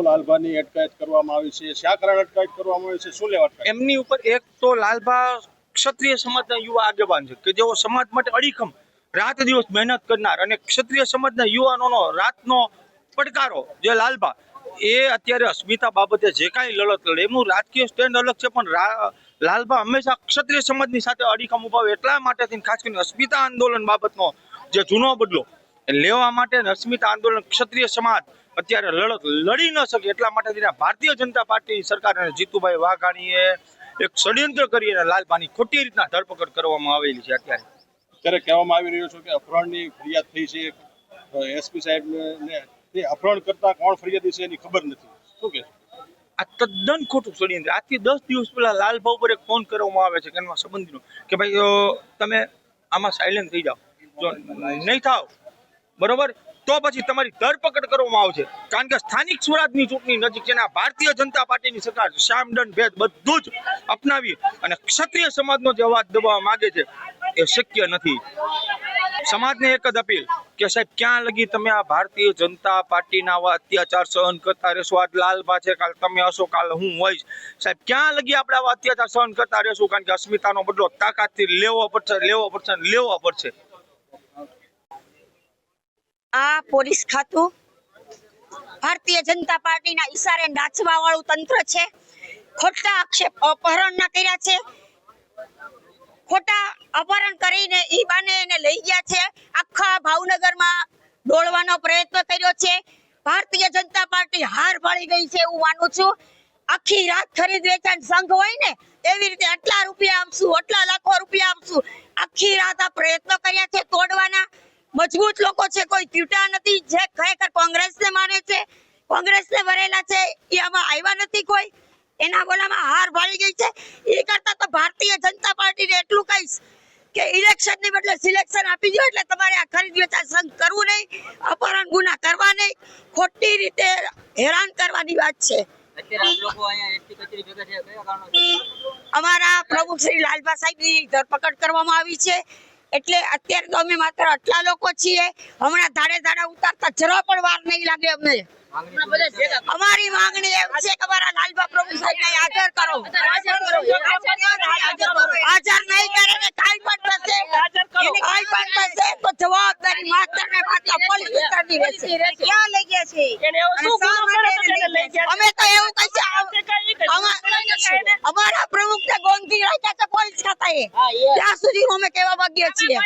લાલભાની અટકાયત કરવામાં આવી છે, શા કારણે અટકાયત કરવામાં આવી છે, શું લેવા અટકાયત? એમની ઉપર એક તો લાલભા ક્ષત્રિય સમાજના યુવા આગેવાન છે કે જેઓ સમાજ માટે અડીખમ રાત દિવસ મહેનત કરનાર અને ક્ષત્રિય સમાજના યુવાનોનો રાતનો પડકારો જે લાલભા એ અત્યારે અસ્મિતા બાબતે જે કાંઈ લડત લડે એમનું રાજકીય સ્ટેન્ડ અલગ છે, પણ લાલભા હંમેશા ક્ષત્રિય સમાજની સાથે અડીખમ ઉભા હોય એટલા માટે ખાસ કરીને અસ્મિતા આંદોલન બાબતનો જે જૂનો બદલો લેવા માટે અસ્મિતા આંદોલન ક્ષત્રિય સમાજ અત્યારે લડત લડી ન શકે એટલા માટે ભારતીય જનતા પાર્ટી સરકાર અને જીતુભાઈ વાઘાણીએ એક ષડયંત્ર કરીને લાલભાની ખોટી રીતના ધરપકડ કરવામાં આવેલી છે. અત્યારે કહેવામાં આવી રહ્યું છે કે અપહરણની ફરિયાદ થઈ છે, એસપી સાહેબને તે અપહરણ કરતા કોણ ફરિયાદી છે એની ખબર નથી, શું કે આ તદ્દન ખોટું ષડયંત્ર. આજથી 10 દિવસ પહેલા લાલભા ઉપર એક ફોન કરવામાં આવે છે કે એના સંબંધીનો કે ભાઈ તમે આમાં સાયલેન્ટ થઈ જાઓ, જો નહીં થાવ બરોબર તો પછી તમારી ધરપકડ કરવામાં આવશે, કારણ કે સ્થાનિક સ્વરાજની ચૂંટણી નજીક છે. ભારતીય જનતા પાર્ટીની સરકાર સામદંડ ભેદ બધું જ અપનાવી અને ક્ષત્રિય સમાજનો જે અવાજ દબાવવા માંગે છે એ શક્ય નથી. સમાજને એક જ અપીલ કે સાહેબ ક્યાં લગી તમે આ ભારતીય જનતા પાર્ટીના આવા અત્યાચાર સહન કરતા રહેશો? આજ લાલભા છે, કાલ તમે હશો, કાલ હું હોઈશ. સાહેબ ક્યાં લગી આપણે આવા અત્યાચાર સહન કરતા રહેશું? કારણ કે અસ્મિતાનો બદલો તાકાતથી લેવો પડશે. આ પોલીસ ખાતું ભારતીય જનતા પાર્ટીના ઈશારે નાચવા વાળું તંત્ર છે. ખોટા આક્ષેપ અપહરણના કર્યા છે, ખોટા અપહરણ કરીને ઈ બાને એને લઈ ગયા છે, આખા ભાવનગરમાં ડોળવાનો પ્રયત્ન કર્યો છે. ભારતીય જનતા પાર્ટી હાર પાડી ગઈ છે એવું માનું છું. આખી રાત ખરીદ વેચાણ સંઘ હોય ને એવી રીતે આટલા રૂપિયા આપશું, આટલા લાખો રૂપિયા આપશું, આખી રાત આ પ્રયત્નો કર્યા છે તોડવાના. મજબૂત લોકો છે, કોઈ ત્યુટા નથી. જે ખરેખર કોંગ્રેસને માને છે, કોંગ્રેસને વરેલા છે એ આમાં આવ્યા નથી. કોઈ એના બોલામાં હાર ભાળી ગઈ છે. એ કરતા તો ભારતીય જનતા પાર્ટીને એટલું કહીશ કે ઇલેક્શનની બદલે સિલેક્શન આપી દો, એટલે તમારે આ ખરીદ વેચાણ સંઘ કરવું નહીં, અપહરણ ગુના કરવા નહીં, ખોટી રીતે હેરાન કરવાની વાત છે. અમારા પ્રમુખ શ્રી લાલભા સાહેબની ધરપકડ કરવામાં આવી છે, એટલે અત્યારે તો અમે માત્ર આટલા લોકો છીએ. હમણાં ધાડે ઉતારતા જરા પણ વાર નહીં લાગે અમને. અમારી માંગણી એમ છે કે અમારા લાલભા પ્રમુખ સાહેબને હાજર કરો. હાજર નહીં કરે ને કાઈ પણ થશે તો જવાબદારી માત્ર ને માત્ર પોલીસ વિસ્તારની રહેશે. ક્યાં લઈ ગયા છે? અમે તો એવું કહીએ અમારા પ્રમુખને ગોંધી રાખ્યા છે પોલીસ ખાતાએ, ત્યાં સુધી અમે કહેવા માંગીએ છીએ.